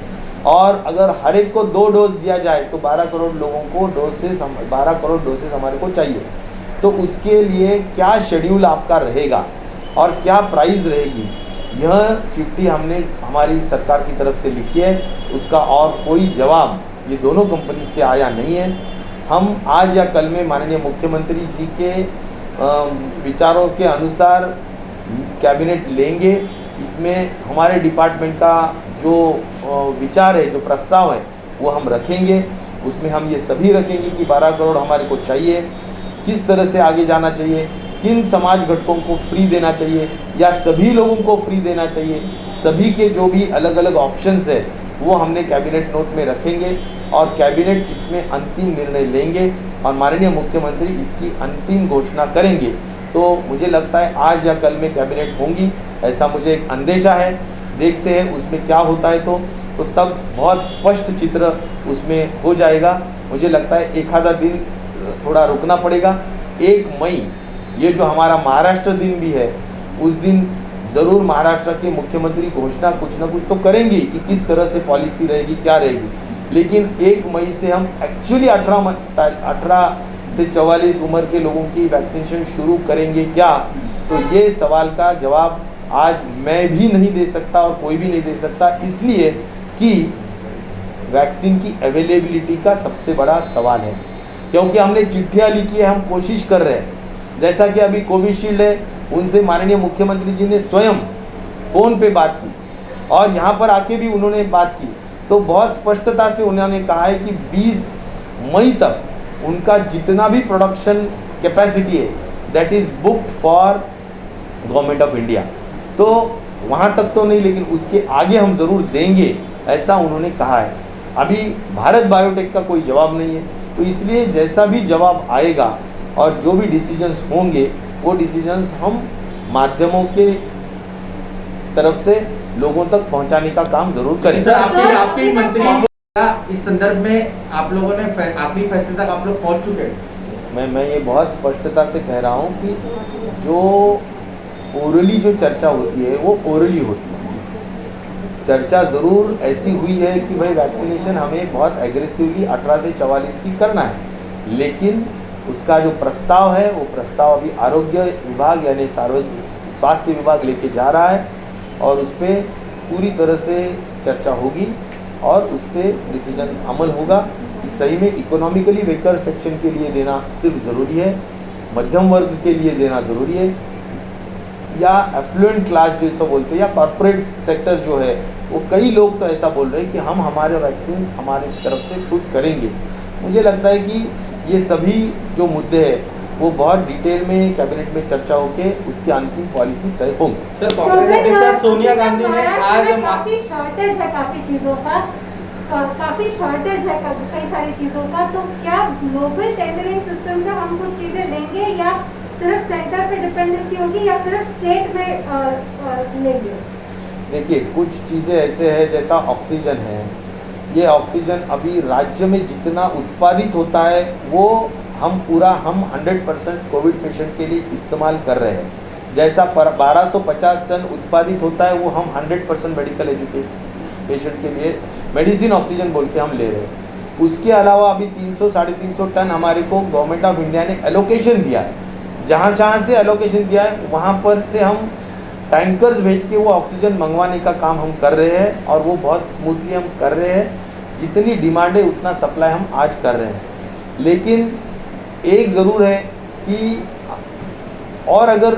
और अगर हर एक को 2 डोज दिया जाए तो 12 करोड़ लोगों को 12 करोड़ डोसेस हमारे को चाहिए. तो उसके लिए क्या शेड्यूल आपका रहेगा और क्या प्राइस रहेगी, यह चिट्ठी हमने हमारी सरकार की तरफ से लिखी है. उसका और कोई जवाब ये दोनों कंपनी से आया नहीं है. हम आज या कल में माननीय मुख्यमंत्री जी के विचारों के अनुसार कैबिनेट लेंगे. इसमें हमारे डिपार्टमेंट का जो विचार है, जो प्रस्ताव है, वो हम रखेंगे. उसमें हम ये सभी रखेंगे कि 12 करोड़ हमारे को चाहिए, किस तरह से आगे जाना चाहिए, किन समाज घटकों को फ्री देना चाहिए या सभी लोगों को फ्री देना चाहिए, सभी के जो भी अलग अलग ऑप्शंस है वो हमने कैबिनेट नोट में रखेंगे और कैबिनेट इसमें अंतिम निर्णय लेंगे और माननीय मुख्यमंत्री इसकी अंतिम घोषणा करेंगे। तो मुझे लगता है आज या कल में कैबिनेट होंगी, ऐसा मुझे एक अंदेशा है। देखते हैं उसमें क्या होता है, तो तब बहुत स्पष्ट चित्र उसमें हो जाएगा। मुझे लगता है एक आधा दिन थोड़ा रुकना पड़ेगा। 1 मई ये जो हमारा महाराष्ट्र दिन भी है, उस दिन ज़रूर महाराष्ट्र के मुख्यमंत्री घोषणा कुछ ना कुछ तो करेंगी कि किस तरह से पॉलिसी रहेगी, क्या रहेगी। लेकिन 1 मई से हम एक्चुअली 18 से 44 उम्र के लोगों की वैक्सीनेशन शुरू करेंगे क्या, तो ये सवाल का जवाब आज मैं भी नहीं दे सकता और कोई भी नहीं दे सकता, इसलिए कि वैक्सीन की अवेलेबिलिटी का सबसे बड़ा सवाल है। क्योंकि हमने चिट्ठियाँ लिखी है, हम कोशिश कर रहे हैं। जैसा कि अभी कोविशील्ड है, उनसे माननीय मुख्यमंत्री जी ने स्वयं फ़ोन पे बात की और यहाँ पर आके भी उन्होंने बात की, तो बहुत स्पष्टता से उन्होंने कहा है कि 20 मई तक उनका जितना भी प्रोडक्शन कैपेसिटी है that is booked for government of India. तो वहाँ तक तो नहीं, लेकिन उसके आगे हम ज़रूर देंगे, ऐसा उन्होंने कहा है। अभी भारत बायोटेक का कोई जवाब नहीं है, तो इसलिए जैसा भी जवाब आएगा और जो भी डिसीजंस होंगे वो डिसीजंस हम माध्यमों के तरफ से लोगों तक पहुंचाने का काम जरूर करेंगे। सर, आपके मंत्री इस संदर्भ में आप लोगों ने आखिरी फैसले तक आप लोग पहुंच चुके हैं? मैं ये बहुत स्पष्टता से कह रहा हूँ कि जो ओरली जो चर्चा होती है वो ओरली होती है। चर्चा ज़रूर ऐसी हुई है कि भाई वैक्सीनेशन हमें बहुत एग्रेसिवली 18 से 44 की करना है, लेकिन उसका जो प्रस्ताव है वो प्रस्ताव अभी आरोग्य विभाग यानी स्वास्थ्य विभाग लेके जा रहा है और उस पर पूरी तरह से चर्चा होगी और उस पर डिसीजन अमल होगा कि सही में इकोनॉमिकली वेकर सेक्शन के लिए देना सिर्फ ज़रूरी है, मध्यम वर्ग के लिए देना ज़रूरी है, या एफ्लुएंट क्लास जैसा बोलते हैं, या कॉर्पोरेट सेक्टर जो है वो कई लोग तो ऐसा बोल रहे हैं कि हम हमारे वैक्सीन हमारे तरफ से खुद करेंगे। मुझे लगता है कि ये सभी जो मुद्दे हैं वो बहुत डिटेल में कैबिनेट में चर्चा होके उसकी अंतिम पॉलिसी तय होगी। सर, कांग्रेस अध्यक्ष सोनिया गांधी ने आज काफी शॉर्टेज है काफी चीजों का, काफी शॉर्टेज है कई सारी चीजों का, तो क्या ग्लोबल टेंडरिंग सिस्टम से हम कुछ चीजें लेंगे या सिर्फ सेंटर पे डिपेंडेंसी होगी या सिर्फ स्टेट में लेंगे? देखिए, कुछ चीज़ें ऐसे हैं जैसा ऑक्सीजन है, ये ऑक्सीजन अभी राज्य में जितना उत्पादित होता है वो हम 100% कोविड पेशेंट के लिए इस्तेमाल कर रहे हैं। जैसा 1250 टन उत्पादित होता है वो हम 100% मेडिकल एजुकेशन पेशेंट के लिए मेडिसिन ऑक्सीजन बोल के हम ले रहे हैं। उसके अलावा अभी 300-350 टन हमारे को गवर्नमेंट ऑफ इंडिया ने एलोकेशन दिया है। जहाँ से एलोकेशन दिया है वहाँ पर से हम टैंकर्स भेज के वो ऑक्सीजन मंगवाने का काम हम कर रहे हैं और वो बहुत स्मूथली हम कर रहे हैं। जितनी डिमांड है उतना सप्लाई हम आज कर रहे हैं। लेकिन एक ज़रूर है कि और अगर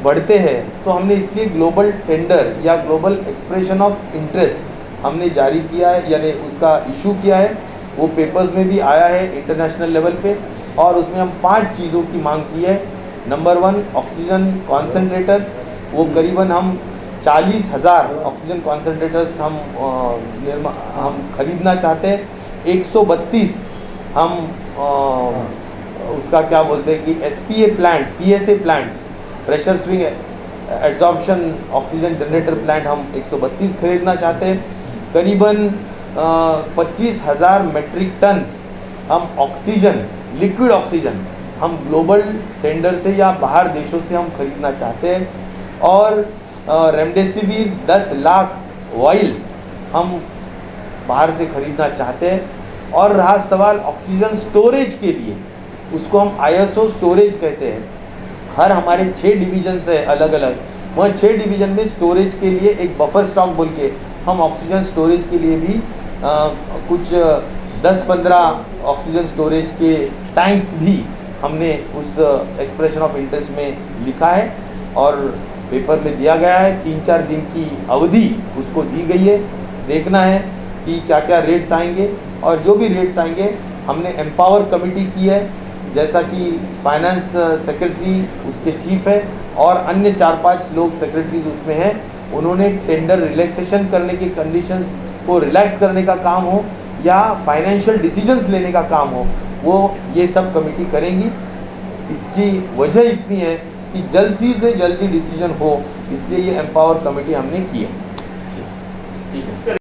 बढ़ते हैं तो हमने इसलिए ग्लोबल टेंडर या ग्लोबल एक्सप्रेशन ऑफ इंटरेस्ट हमने जारी किया है, यानी उसका इशू किया है। वो पेपर्स में भी आया है इंटरनेशनल लेवल पे और उसमें हम 5 चीज़ों की मांग की है। नंबर 1 ऑक्सीजन कॉन्सेंट्रेटर्स, वो करीबन हम 40,000 ऑक्सीजन कॉन्सेंट्रेटर्स हम खरीदना चाहते हैं। 132 हम उसका क्या बोलते हैं कि SPA plants, PSA plants, pressure swing adsorption oxygen generator plant हम 132 खरीदना चाहते हैं। करीबन 25,000 मेट्रिक टन्स हम ऑक्सीजन, लिक्विड ऑक्सीजन हम ग्लोबल टेंडर से या बाहर देशों से हम खरीदना चाहते हैं। और रेमडेसिविर 10 लाख वाइल्स हम बाहर से खरीदना चाहते हैं। और रहा सवाल ऑक्सीजन स्टोरेज के लिए, उसको हम ISO स्टोरेज कहते हैं। हर हमारे 6 डिवीजन्स है अलग अलग, वह 6 डिवीज़न में स्टोरेज के लिए एक बफर स्टॉक बोल के हम ऑक्सीजन स्टोरेज के लिए भी कुछ 10-15 ऑक्सीजन स्टोरेज के टैंक्स भी हमने उस एक्सप्रेशन ऑफ इंटरेस्ट में लिखा है और पेपर में दिया गया है। 3-4 दिन की अवधि उसको दी गई है। देखना है कि क्या क्या रेट्स आएंगे और जो भी रेट्स आएंगे हमने एम्पावर कमेटी की है, जैसा कि फाइनेंस सेक्रेटरी उसके चीफ है और अन्य 4-5 लोग सेक्रेटरीज उसमें हैं। उन्होंने टेंडर रिलैक्सेशन करने की कंडीशंस को रिलैक्स करने का काम हो या फाइनेंशियल डिसीजंस लेने का काम हो, वो ये सब कमेटी करेंगी। इसकी वजह इतनी है कि जल्दी से जल्दी डिसीजन हो, इसलिए ये एम्पावर कमेटी हमने की है। ठीक है।